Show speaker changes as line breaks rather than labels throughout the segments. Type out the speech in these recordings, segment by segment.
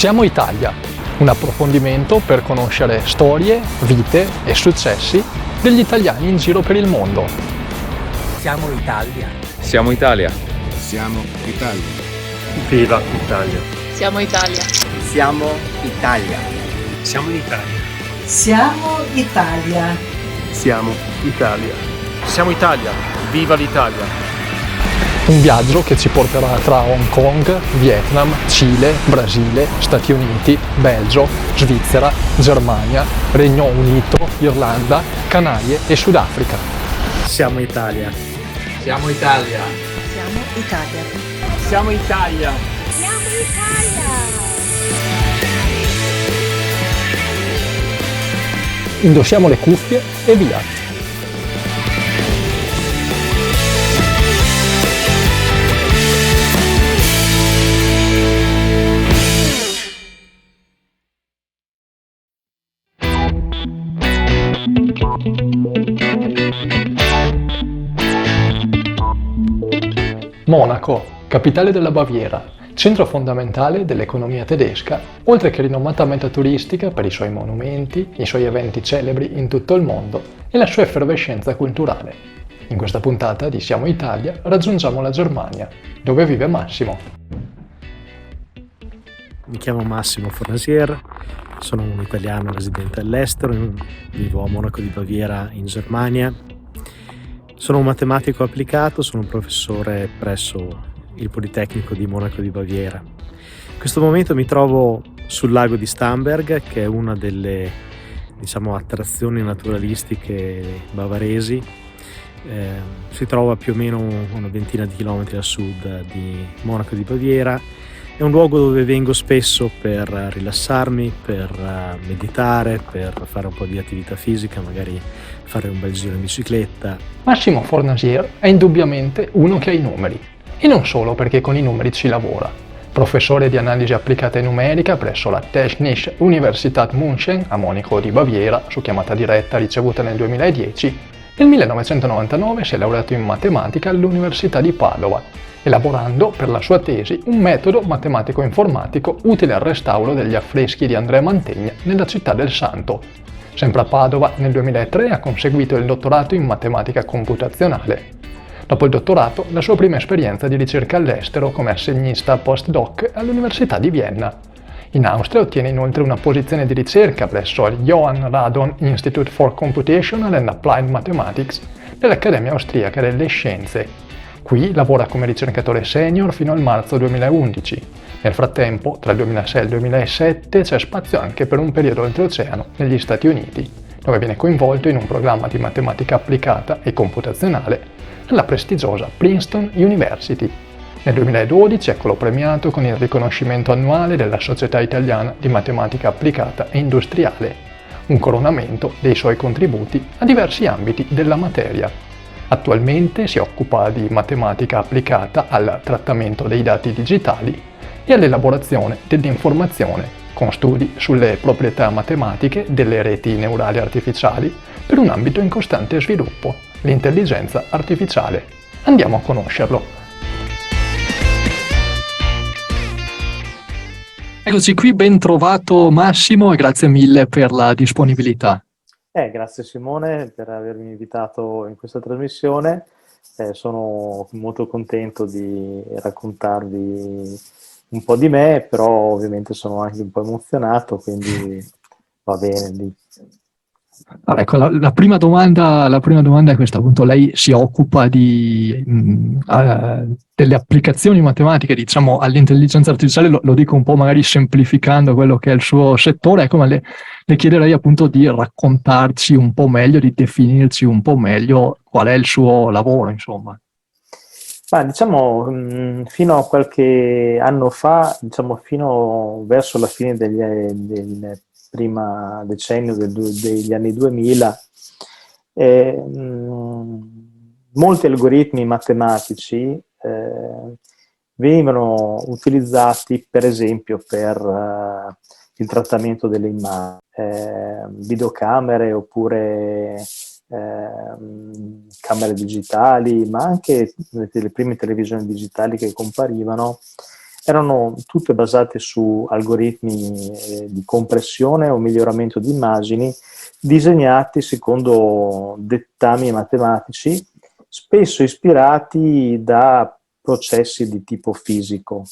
Siamo Italia, un approfondimento per conoscere storie, vite e successi degli italiani in giro per il mondo.
Siamo Italia.
Siamo Italia.
Siamo Italia.
Viva Italia.
Siamo Italia.
Siamo Italia.
Siamo l'Italia.
Siamo Italia.
Siamo Italia. Siamo Italia. Viva l'Italia.
Un viaggio che ci porterà tra Hong Kong, Vietnam, Cile, Brasile, Stati Uniti, Belgio, Svizzera, Germania, Regno Unito, Irlanda, Canarie e Sudafrica.
Siamo Italia.
Siamo Italia.
Siamo Italia.
Siamo Italia.
Siamo Italia.
Indossiamo le cuffie e via! Monaco, capitale della Baviera, centro fondamentale dell'economia tedesca, oltre che rinomata meta turistica per i suoi monumenti, i suoi eventi celebri in tutto il mondo e la sua effervescenza culturale. In questa puntata di Siamo Italia raggiungiamo la Germania, dove vive Massimo.
Mi chiamo Massimo Fornasier, sono un italiano residente all'estero, vivo a Monaco di Baviera in Germania. Sono un matematico applicato, sono un professore presso il Politecnico di Monaco di Baviera. In questo momento mi trovo sul lago di Starnberg, che è una delle, attrazioni naturalistiche bavaresi. Si trova più o meno una ventina di chilometri a sud di Monaco di Baviera. È un luogo dove vengo spesso per rilassarmi, per meditare, per fare un po' di attività fisica, magari fare un bel giro in bicicletta.
Massimo Fornasier è indubbiamente uno che ha i numeri, e non solo perché con i numeri ci lavora. Professore di analisi applicata e numerica presso la Technische Universität München a Monaco di Baviera, su chiamata diretta ricevuta nel 2010, nel 1999 si è laureato in matematica all'Università di Padova, elaborando per la sua tesi un metodo matematico-informatico utile al restauro degli affreschi di Andrea Mantegna nella città del Santo. Sempre a Padova, nel 2003 ha conseguito il dottorato in matematica computazionale. Dopo il dottorato, la sua prima esperienza di ricerca all'estero come assegnista postdoc all'Università di Vienna. In Austria ottiene inoltre una posizione di ricerca presso il Johann Radon Institute for Computational and Applied Mathematics dell'Accademia Austriaca delle Scienze. Qui lavora come ricercatore senior fino al marzo 2011. Nel frattempo, tra il 2006 e il 2007, c'è spazio anche per un periodo oltreoceano negli Stati Uniti, dove viene coinvolto in un programma di matematica applicata e computazionale alla prestigiosa Princeton University. Nel 2012 eccolo premiato con il riconoscimento annuale della Società Italiana di Matematica Applicata e Industriale, un coronamento dei suoi contributi a diversi ambiti della materia. Attualmente si occupa di matematica applicata al trattamento dei dati digitali e all'elaborazione dell'informazione, con studi sulle proprietà matematiche delle reti neurali artificiali per un ambito in costante sviluppo, l'intelligenza artificiale. Andiamo a conoscerlo. Eccoci qui, ben trovato Massimo e grazie mille per la disponibilità.
Grazie Simone per avermi invitato in questa trasmissione. Sono molto contento di raccontarvi un po' di me, però ovviamente sono anche un po' emozionato, quindi va bene.
Ecco, la prima domanda è questa, appunto, lei si occupa delle applicazioni matematiche, diciamo, all'intelligenza artificiale, lo dico un po' magari semplificando quello che è il suo settore, ecco, ma le chiederei appunto di raccontarci un po' meglio, di definirci un po' meglio qual è il suo lavoro, insomma.
Ma diciamo, fino a qualche anno fa, fino verso la fine del prima decennio degli anni 2000, molti algoritmi matematici venivano utilizzati per esempio per il trattamento delle immagini, videocamere oppure camere digitali, ma anche le prime televisioni digitali che comparivano erano tutte basate su algoritmi di compressione o miglioramento di immagini disegnati secondo dettami matematici, spesso ispirati da processi di tipo fisico.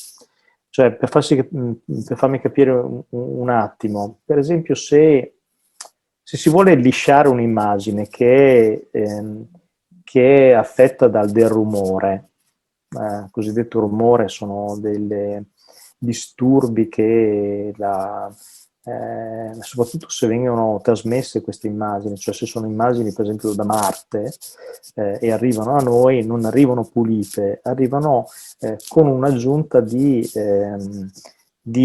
Cioè, per farmi capire un attimo, per esempio, se si vuole lisciare un'immagine che è affetta del rumore, cosiddetto rumore, sono dei disturbi che soprattutto se vengono trasmesse queste immagini, cioè se sono immagini per esempio da Marte e arrivano a noi, non arrivano pulite, arrivano con un'aggiunta di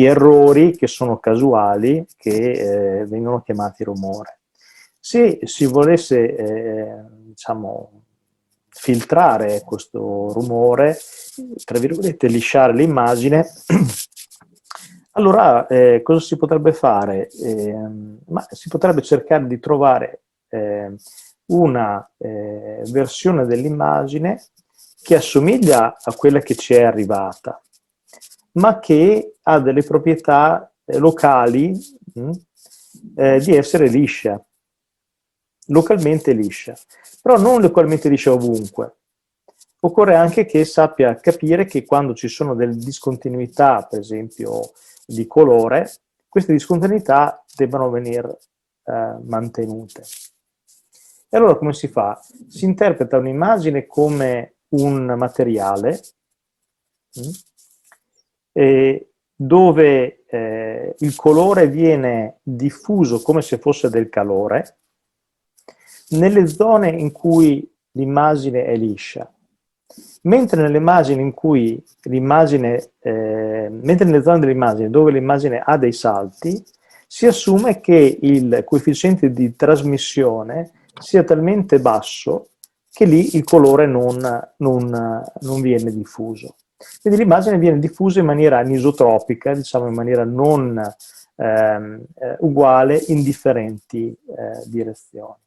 errori che sono casuali, che vengono chiamati rumore. Se si volesse filtrare questo rumore, tra virgolette lisciare l'immagine, allora cosa si potrebbe fare? Ma si potrebbe cercare di trovare una versione dell'immagine che assomiglia a quella che ci è arrivata, ma che ha delle proprietà locali di essere liscia, localmente liscia, però non localmente liscia ovunque. Occorre anche che sappia capire che quando ci sono delle discontinuità, per esempio di colore, queste discontinuità debbano venire mantenute. E allora come si fa? Si interpreta un'immagine come un materiale dove il colore viene diffuso come se fosse del calore nelle zone in cui l'immagine è liscia. Mentre nelle immagini in cui mentre nelle zone dell'immagine dove l'immagine ha dei salti, si assume che il coefficiente di trasmissione sia talmente basso che lì il colore non viene diffuso. Quindi l'immagine viene diffusa in maniera anisotropica, diciamo in maniera non uguale in differenti direzioni.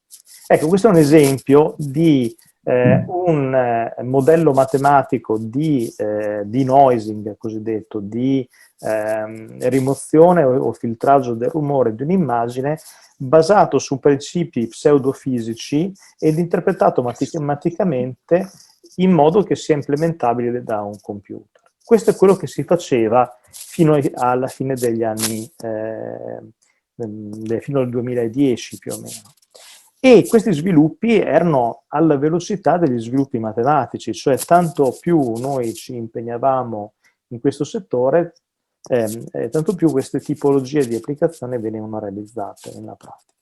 Ecco, questo è un esempio di un modello matematico di denoising, cosiddetto, di rimozione o filtraggio del rumore di un'immagine basato su principi pseudofisici ed interpretato matematicamente in modo che sia implementabile da un computer. Questo è quello che si faceva fino alla fine degli anni, fino al 2010 più o meno. E questi sviluppi erano alla velocità degli sviluppi matematici, cioè tanto più noi ci impegnavamo in questo settore, tanto più queste tipologie di applicazione venivano realizzate nella pratica.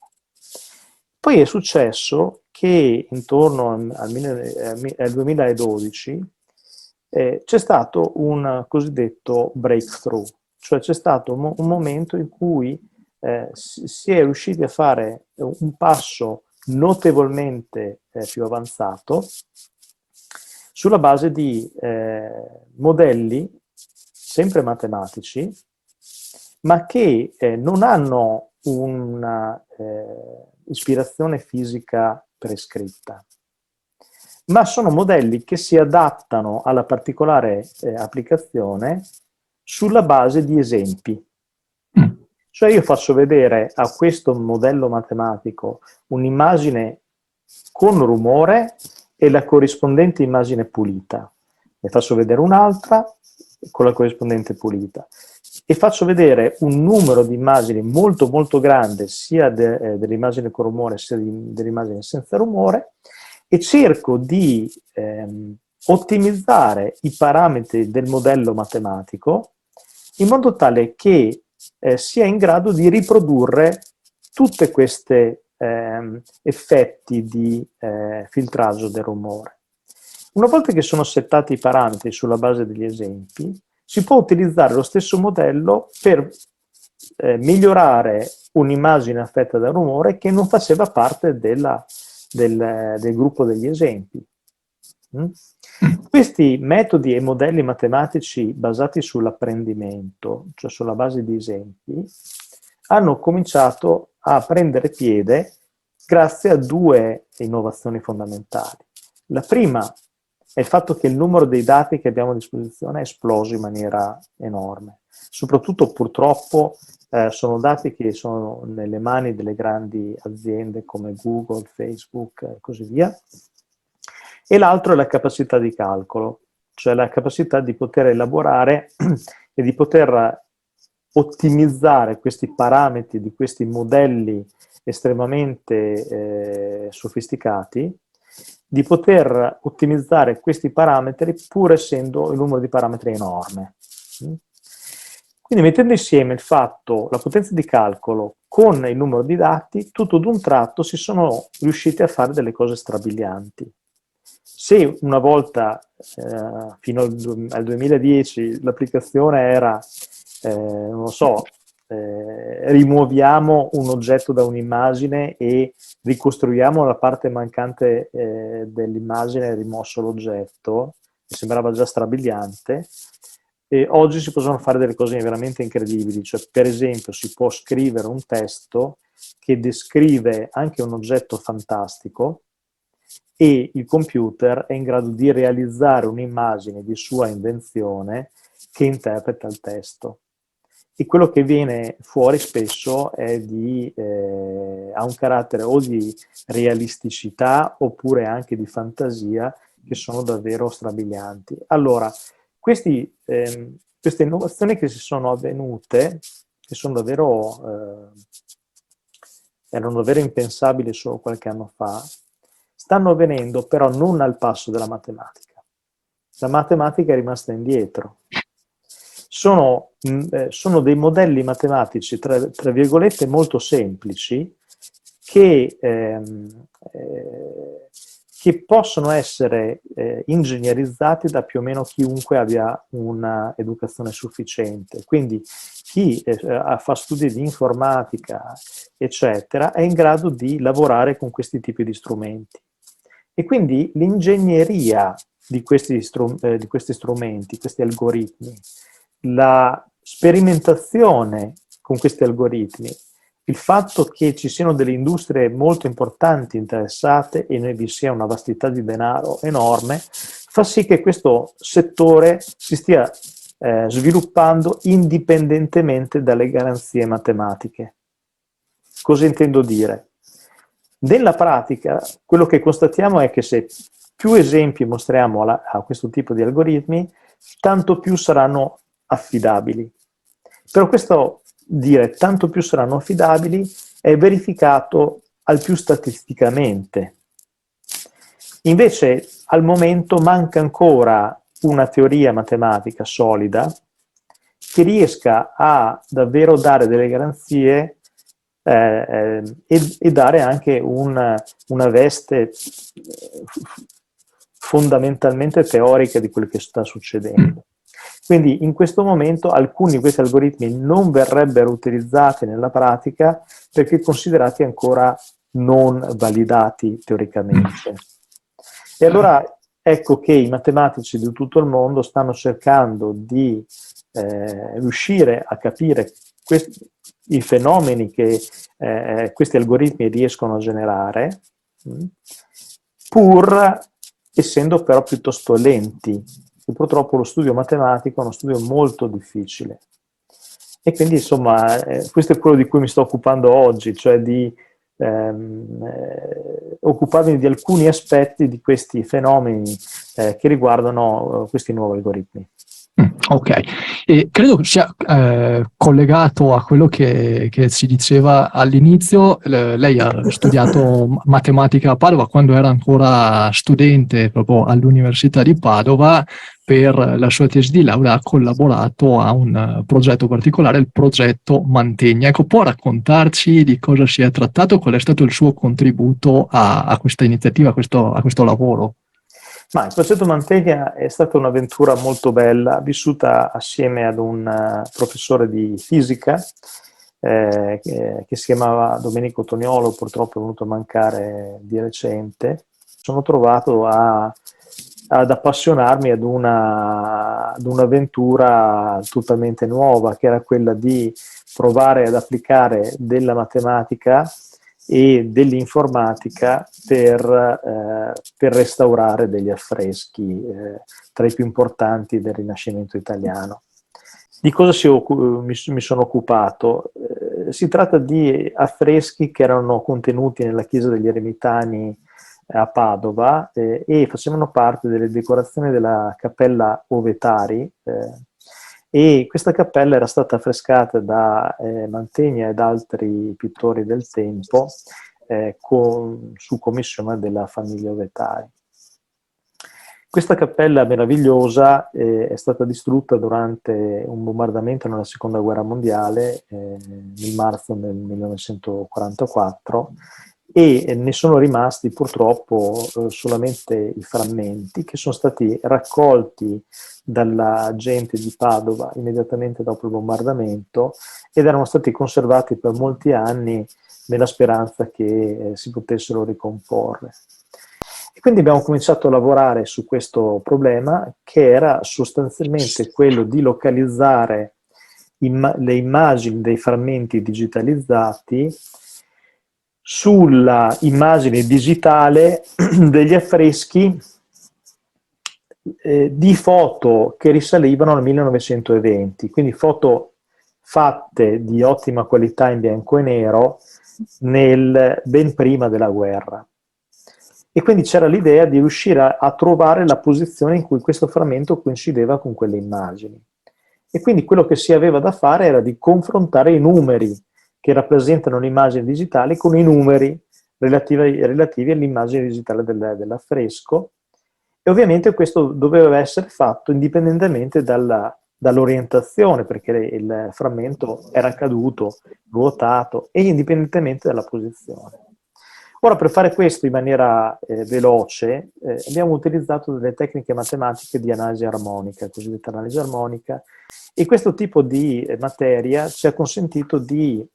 Poi è successo che intorno al 2012 c'è stato un cosiddetto breakthrough, cioè c'è stato un momento in cui si è riusciti a fare un passo notevolmente più avanzato sulla base di modelli sempre matematici, ma che non hanno una ispirazione fisica prescritta, ma sono modelli che si adattano alla particolare applicazione sulla base di esempi. Cioè io faccio vedere a questo modello matematico un'immagine con rumore e la corrispondente immagine pulita. Ne faccio vedere un'altra con la corrispondente pulita. E faccio vedere un numero di immagini molto molto grande, sia dell'immagine con rumore sia dell'immagine senza rumore, e cerco di ottimizzare i parametri del modello matematico in modo tale che sia in grado di riprodurre tutte queste effetti di filtraggio del rumore. Una volta che sono settati i parametri sulla base degli esempi, si può utilizzare lo stesso modello per migliorare un'immagine affetta dal rumore che non faceva parte del gruppo degli esempi. Questi metodi e modelli matematici basati sull'apprendimento, cioè sulla base di esempi, hanno cominciato a prendere piede grazie a due innovazioni fondamentali. La prima è il fatto che il numero dei dati che abbiamo a disposizione è esploso in maniera enorme. Soprattutto purtroppo sono dati che sono nelle mani delle grandi aziende come Google, Facebook e così via. E l'altro è la capacità di calcolo, cioè la capacità di poter elaborare e di poter ottimizzare questi parametri di questi modelli estremamente sofisticati, di poter ottimizzare questi parametri pur essendo il numero di parametri enorme. Quindi mettendo insieme il fatto, la potenza di calcolo con il numero di dati, tutto d'un tratto si sono riusciti a fare delle cose strabilianti. Se una volta, fino al 2010, l'applicazione era, non lo so, rimuoviamo un oggetto da un'immagine e ricostruiamo la parte mancante dell'immagine rimosso l'oggetto, mi sembrava già strabiliante, e oggi si possono fare delle cose veramente incredibili, cioè per esempio si può scrivere un testo che descrive anche un oggetto fantastico e il computer è in grado di realizzare un'immagine di sua invenzione che interpreta il testo. E quello che viene fuori spesso è ha un carattere o di realisticità oppure anche di fantasia che sono davvero strabilianti. Allora, queste innovazioni che si sono avvenute, che sono erano davvero impensabili solo qualche anno fa, stanno avvenendo però non al passo della matematica. La matematica è rimasta indietro. Sono dei modelli matematici, tra virgolette, molto semplici, che possono essere ingegnerizzati da più o meno chiunque abbia un'educazione sufficiente. Quindi chi fa studi di informatica, eccetera, è in grado di lavorare con questi tipi di strumenti. E quindi l'ingegneria di questi strumenti, questi algoritmi, la sperimentazione con questi algoritmi, il fatto che ci siano delle industrie molto importanti interessate e vi sia una vastità di denaro enorme, fa sì che questo settore si stia sviluppando indipendentemente dalle garanzie matematiche. Cosa intendo dire? Nella pratica, quello che constatiamo è che se più esempi mostriamo a questo tipo di algoritmi, tanto più saranno affidabili. Però questo dire tanto più saranno affidabili è verificato al più statisticamente. Invece al momento manca ancora una teoria matematica solida che riesca a davvero dare delle garanzie e dare anche una veste fondamentalmente teorica di quello che sta succedendo. Quindi in questo momento alcuni di questi algoritmi non verrebbero utilizzati nella pratica perché considerati ancora non validati teoricamente. E allora ecco che i matematici di tutto il mondo stanno cercando di riuscire a capire i fenomeni che questi algoritmi riescono a generare, pur essendo però piuttosto lenti. E purtroppo lo studio matematico è uno studio molto difficile. E quindi insomma questo è quello di cui mi sto occupando oggi, cioè di occuparmi di alcuni aspetti di questi fenomeni che riguardano questi nuovi algoritmi.
Ok, e credo sia collegato a quello che si diceva all'inizio. Lei ha studiato matematica a Padova quando era ancora studente proprio all'Università di Padova. Per la sua tesi di laurea ha collaborato a un progetto particolare, il progetto Mantegna. Ecco, può raccontarci di cosa si è trattato, qual è stato il suo contributo a questa iniziativa, a questo lavoro?
Ma il progetto Mantegna è stata un'avventura molto bella, vissuta assieme ad un professore di fisica che si chiamava Domenico Toniolo, purtroppo è venuto a mancare di recente. Sono trovato ad appassionarmi ad un'avventura totalmente nuova, che era quella di provare ad applicare della matematica e dell'informatica per restaurare degli affreschi tra i più importanti del Rinascimento italiano. Di cosa mi sono occupato? Si tratta di affreschi che erano contenuti nella chiesa degli Eremitani a Padova e facevano parte delle decorazioni della cappella Ovetari, e questa cappella era stata affrescata da Mantegna ed altri pittori del tempo su commissione della famiglia Ovetari. Questa cappella meravigliosa è stata distrutta durante un bombardamento nella Seconda Guerra Mondiale, nel marzo del 1944, e ne sono rimasti purtroppo solamente i frammenti che sono stati raccolti dalla gente di Padova immediatamente dopo il bombardamento ed erano stati conservati per molti anni nella speranza che si potessero ricomporre. E quindi abbiamo cominciato a lavorare su questo problema, che era sostanzialmente quello di localizzare le immagini dei frammenti digitalizzati sulla immagine digitale degli affreschi di foto che risalivano al 1920, quindi foto fatte di ottima qualità in bianco e nero ben prima della guerra. E quindi c'era l'idea di riuscire a trovare la posizione in cui questo frammento coincideva con quelle immagini. E quindi quello che si aveva da fare era di confrontare i numeri che rappresentano l'immagine digitale con i numeri relativi all'immagine digitale dell'affresco, e ovviamente questo doveva essere fatto indipendentemente dall'orientazione, perché il frammento era caduto, ruotato, e indipendentemente dalla posizione. Ora, per fare questo in maniera veloce, abbiamo utilizzato delle tecniche matematiche di analisi armonica, cosiddetta analisi armonica, e questo tipo di materia ci ha consentito di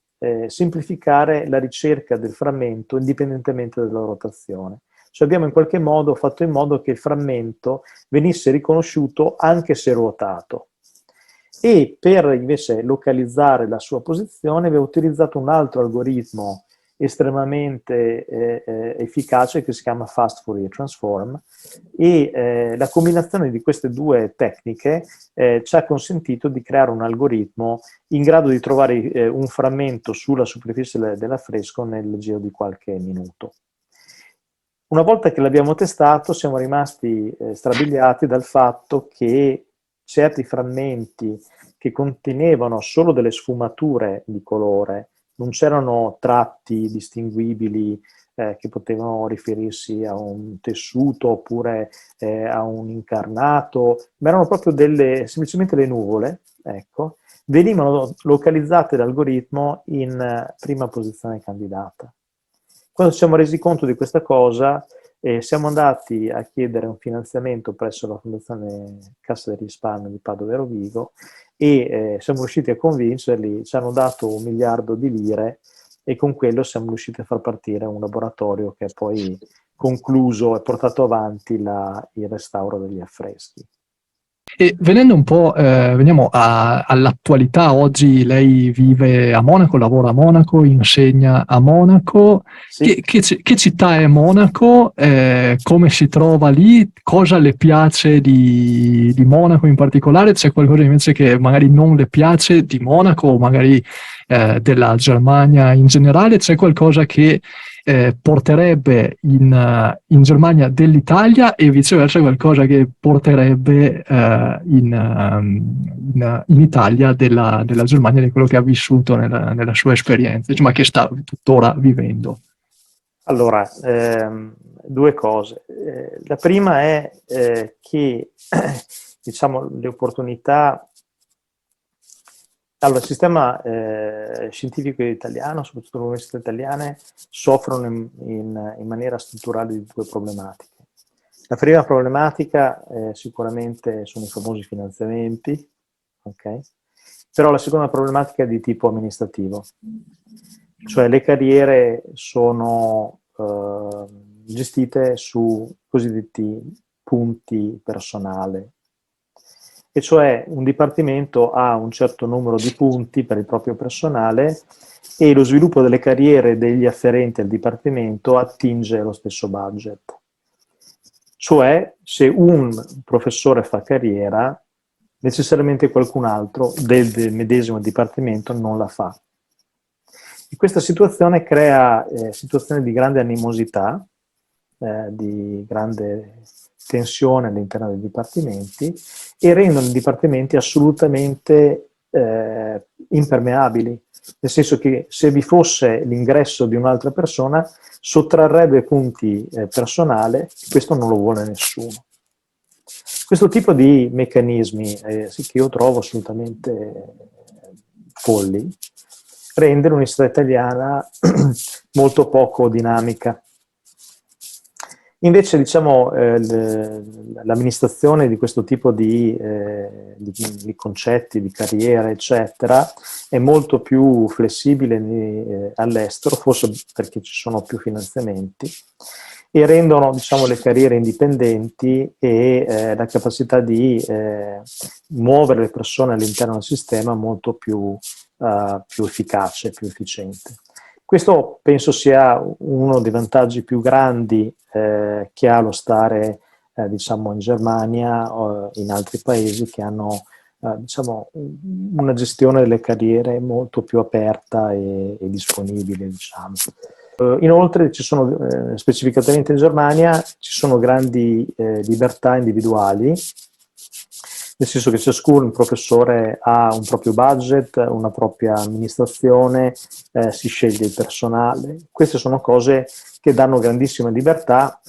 semplificare la ricerca del frammento indipendentemente dalla rotazione. Cioè abbiamo in qualche modo fatto in modo che il frammento venisse riconosciuto anche se ruotato. E per invece localizzare la sua posizione abbiamo utilizzato un altro algoritmo estremamente efficace che si chiama Fast Fourier Transform, e la combinazione di queste due tecniche ci ha consentito di creare un algoritmo in grado di trovare un frammento sulla superficie dell'affresco nel giro di qualche minuto. Una volta che l'abbiamo testato siamo rimasti strabiliati dal fatto che certi frammenti che contenevano solo delle sfumature di colore, non c'erano tratti distinguibili che potevano riferirsi a un tessuto oppure a un incarnato, ma erano proprio semplicemente le nuvole, ecco, venivano localizzate dall'algoritmo in prima posizione candidata. Quando ci siamo resi conto di questa cosa, siamo andati a chiedere un finanziamento presso la Fondazione Cassa di Risparmio di Padova e Rovigo e siamo riusciti a convincerli, ci hanno dato 1 miliardo di lire e con quello siamo riusciti a far partire un laboratorio che è poi concluso e portato avanti il restauro degli affreschi.
E venendo un po', veniamo all'attualità, oggi lei vive a Monaco, lavora a Monaco, insegna a Monaco.
Sì.
Che città è Monaco? Come si trova lì? Cosa le piace di Monaco in particolare? C'è qualcosa invece che magari non le piace di Monaco o magari della Germania in generale? C'è qualcosa che porterebbe in Germania dell'Italia e viceversa qualcosa che porterebbe in Italia della Germania, di quello che ha vissuto nella sua esperienza, insomma, che sta tuttora vivendo?
Allora, due cose. La prima è che diciamo le opportunità. Allora, il sistema scientifico italiano, soprattutto le università italiane, soffrono in maniera strutturale di due problematiche. La prima problematica sicuramente sono i famosi finanziamenti, okay? Però la seconda problematica è di tipo amministrativo, cioè le carriere sono gestite su cosiddetti punti personale. e cioè un dipartimento ha un certo numero di punti per il proprio personale e lo sviluppo delle carriere degli afferenti al dipartimento attinge lo stesso budget. Cioè, se un professore fa carriera, necessariamente qualcun altro del medesimo dipartimento non la fa. E questa situazione crea situazioni di grande animosità, di grande tensione all'interno dei dipartimenti e rendono i dipartimenti assolutamente impermeabili, nel senso che se vi fosse l'ingresso di un'altra persona sottrarrebbe punti personale, e questo non lo vuole nessuno. Questo tipo di meccanismi che io trovo assolutamente folli rende l'università italiana molto poco dinamica. Invece, diciamo, l'amministrazione di questo tipo di concetti, di carriera, eccetera, è molto più flessibile all'estero, forse perché ci sono più finanziamenti, e rendono, diciamo, le carriere indipendenti e la capacità di muovere le persone all'interno del sistema molto più efficace, più efficiente. Questo penso sia uno dei vantaggi più grandi che ha lo stare diciamo in Germania o in altri paesi che hanno diciamo una gestione delle carriere molto più aperta e disponibile, diciamo. Inoltre ci sono specificatamente in Germania ci sono grandi libertà individuali, nel senso che ciascun professore ha un proprio budget, una propria amministrazione, si sceglie il personale. Queste sono cose che danno grandissima libertà,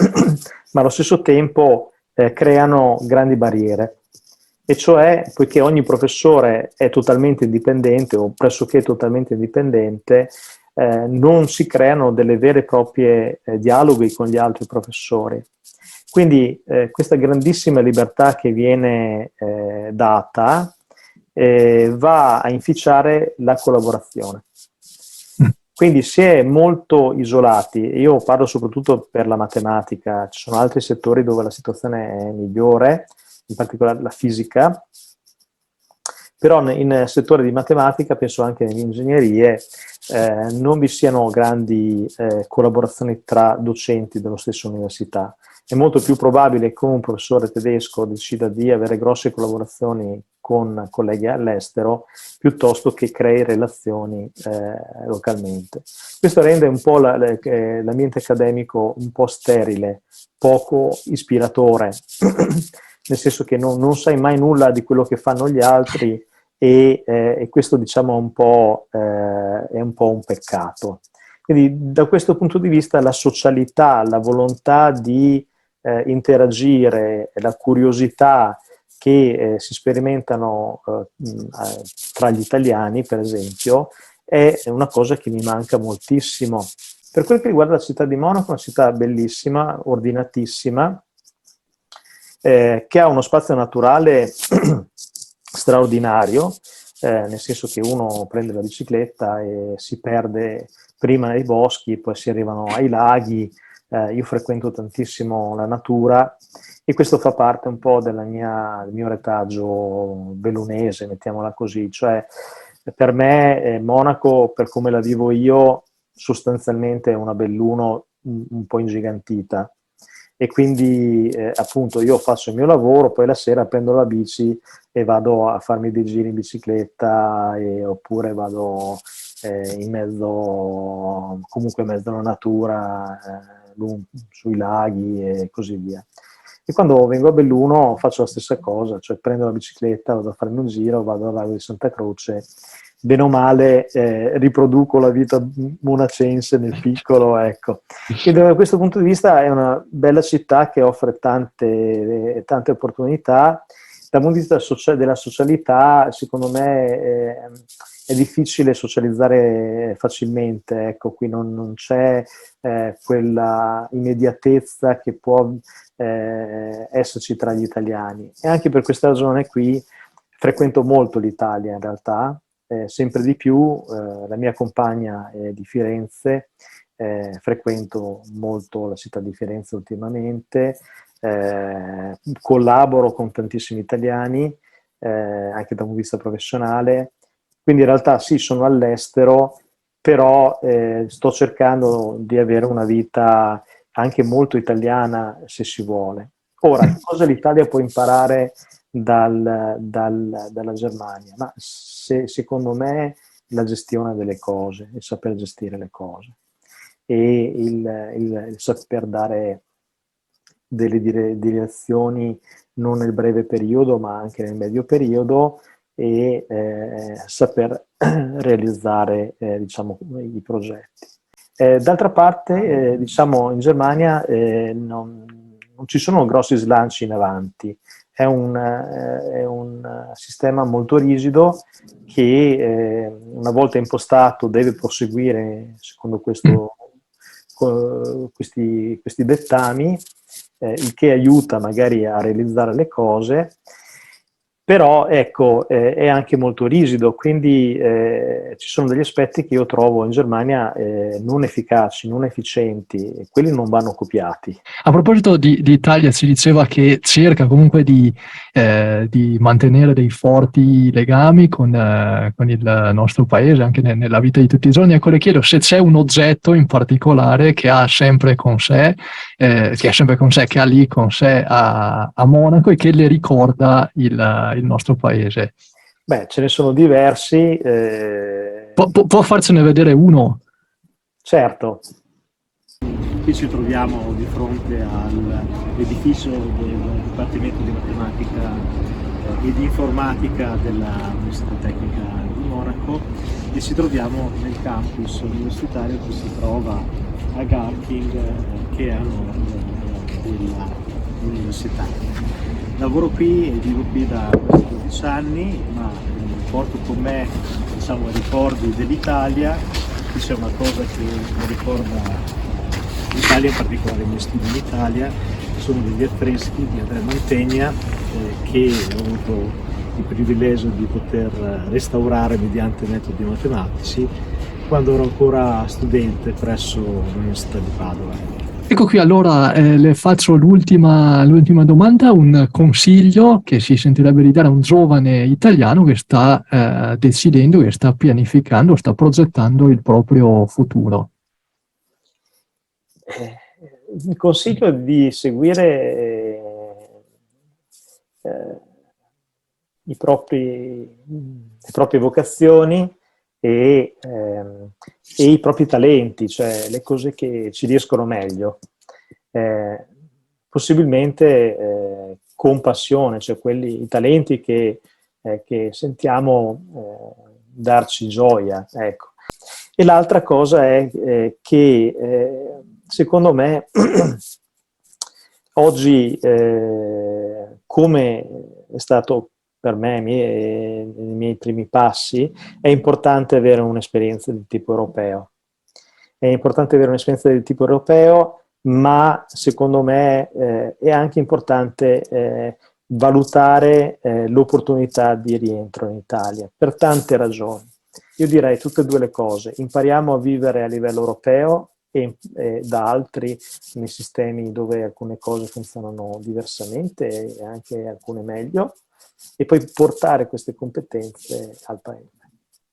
ma allo stesso tempo creano grandi barriere. E cioè, poiché ogni professore è totalmente indipendente o pressoché totalmente indipendente, non si creano delle vere e proprie dialoghi con gli altri professori. Quindi questa grandissima libertà che viene data va a inficiare la collaborazione. Quindi si è molto isolati, io parlo soprattutto per la matematica, ci sono altri settori dove la situazione è migliore, in particolare la fisica, però in settore di matematica, penso anche nelle ingegnerie, non vi siano grandi collaborazioni tra docenti dello stesso università. È molto più probabile che un professore tedesco decida di avere grosse collaborazioni con colleghi all'estero piuttosto che crei relazioni localmente. Questo rende un po' l'ambiente accademico un po' sterile, poco ispiratore, nel senso che non sai mai nulla di quello che fanno gli altri e questo diciamo è un po' un peccato. Quindi da questo punto di vista la socialità, la volontà di interagire, la curiosità che si sperimentano tra gli italiani, per esempio, è una cosa che mi manca moltissimo. Per quel che riguarda la città di Monaco, è una città bellissima, ordinatissima, che ha uno spazio naturale straordinario, nel senso che uno prende la bicicletta e si perde prima nei boschi, poi si arrivano ai laghi. Io frequento tantissimo la natura e questo fa parte un po' del mio retaggio bellunese, mettiamola così. Cioè, per me Monaco, per come la vivo io, sostanzialmente è una Belluno un po' ingigantita. E quindi appunto io faccio il mio lavoro, poi la sera prendo la bici e vado a farmi dei giri in bicicletta oppure vado comunque in mezzo alla natura, sui laghi e così via. E quando vengo a Belluno faccio la stessa cosa, cioè prendo la bicicletta, vado a farmi un giro, vado al lago di Santa Croce, bene o male riproduco la vita monacense nel piccolo, ecco. E da questo punto di vista è una bella città che offre tante opportunità. Dal punto di vista della socialità, secondo me è difficile socializzare facilmente, ecco, qui non c'è quella immediatezza che può esserci tra gli italiani. E anche per questa ragione qui frequento molto l'Italia in realtà, sempre di più. La mia compagna è di Firenze, frequento molto la città di Firenze ultimamente, collaboro con tantissimi italiani anche da un punto di vista professionale. Quindi in realtà sì, sono all'estero, però sto cercando di avere una vita anche molto italiana, se si vuole. Ora, cosa l'Italia può imparare dalla Germania? Ma secondo me la gestione delle cose, il saper gestire le cose e il saper dare delle direzioni non nel breve periodo ma anche nel medio periodo e saper realizzare diciamo, i progetti. D'altra parte diciamo in Germania non ci sono grossi slanci in avanti, è un sistema molto rigido che una volta impostato deve proseguire secondo questi dettami, il che aiuta magari a realizzare le cose, però ecco, è anche molto rigido, quindi ci sono degli aspetti che io trovo in Germania non efficaci, non efficienti, e quelli non vanno copiati.
A proposito di Italia, si diceva che cerca comunque di mantenere dei forti legami con il nostro paese, anche nella vita di tutti i giorni. Ecco, le chiedo se c'è un oggetto in particolare che ha sempre con sé, che ha lì con sé a Monaco e che le ricorda il nostro paese.
Beh, ce ne sono diversi.
Può farcene vedere uno?
Certo. Qui ci troviamo di fronte all'edificio del Dipartimento di Matematica e di Informatica dell'Università Tecnica di Monaco e ci troviamo nel campus universitario che si trova a Garching, che è a nord dell'università. Lavoro qui e vivo qui da quasi 12 anni, ma porto con me diciamo, ricordi dell'Italia. Qui c'è una cosa che mi ricorda l'Italia, in particolare i miei studi in Italia, sono degli affreschi di Andrea Mantegna che ho avuto il privilegio di poter restaurare mediante metodi matematici quando ero ancora studente presso l'Università di Padova.
Ecco qui, allora le faccio l'ultima domanda, un consiglio che si sentirebbe di dare a un giovane italiano che sta decidendo, che sta pianificando, sta progettando il proprio futuro.
Il consiglio è di seguire le proprie vocazioni e i propri talenti, cioè le cose che ci riescono meglio, possibilmente con passione, cioè i talenti che sentiamo darci gioia, ecco. E l'altra cosa è che secondo me oggi, come è stato per me nei miei primi passi, è importante avere un'esperienza di tipo europeo. È importante avere un'esperienza di tipo europeo, ma secondo me è anche importante valutare l'opportunità di rientro in Italia, per tante ragioni. Io direi tutte e due le cose. Impariamo a vivere a livello europeo e da altri nei sistemi dove alcune cose funzionano diversamente e anche alcune meglio, e poi portare queste competenze al paese.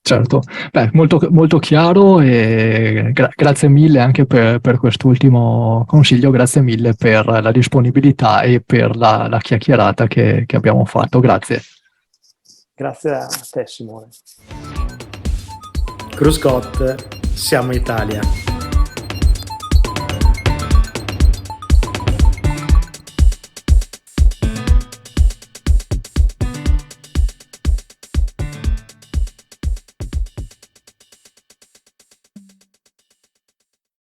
Certo, beh, molto, molto chiaro e grazie mille anche per quest'ultimo consiglio, grazie mille per la disponibilità e per la chiacchierata che abbiamo fatto, grazie.
Grazie a te Simone.
Cruscott, siamo Italia.